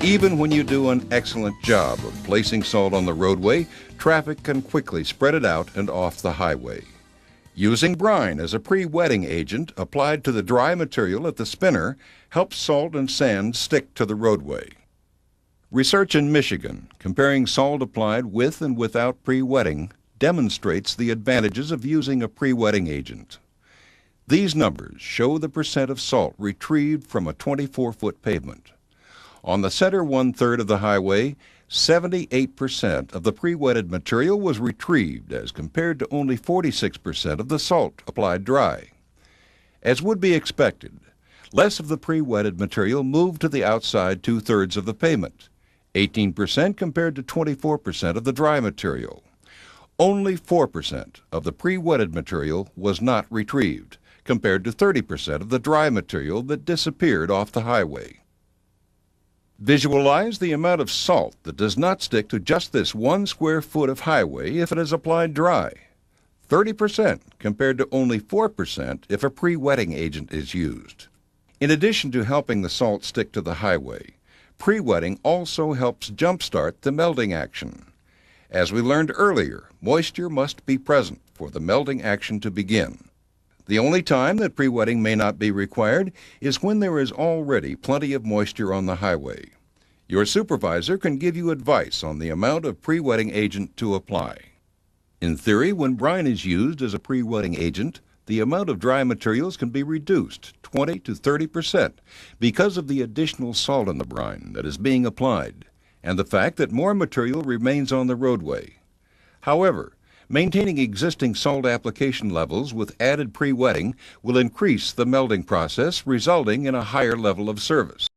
Even when you do an excellent job of placing salt on the roadway, traffic can quickly spread it out and off the highway. Using brine as a pre-wetting agent applied to the dry material at the spinner helps salt and sand stick to the roadway. Research in Michigan comparing salt applied with and without pre-wetting demonstrates the advantages of using a pre-wetting agent. These numbers show the percent of salt retrieved from a 24-foot pavement. On the center one-third of the highway, 78% of the pre-wetted material was retrieved as compared to only 46% of the salt applied dry. As would be expected, less of the pre-wetted material moved to the outside two-thirds of the pavement, 18% compared to 24% of the dry material. Only 4% of the pre-wetted material was not retrieved, compared to 30% of the dry material that disappeared off the highway. Visualize the amount of salt that does not stick to just this 1 square foot of highway if it is applied dry. 30% compared to only 4% if a pre-wetting agent is used. In addition to helping the salt stick to the highway, pre-wetting also helps jumpstart the melting action. As we learned earlier, moisture must be present for the melting action to begin. The only time that pre-wetting may not be required is when there is already plenty of moisture on the highway. Your supervisor can give you advice on the amount of pre-wetting agent to apply. In theory, when brine is used as a pre-wetting agent, the amount of dry materials can be reduced 20 to 30% because of the additional salt in the brine that is being applied and the fact that more material remains on the roadway. However, maintaining existing salt application levels with added pre-wetting will increase the melting process, resulting in a higher level of service.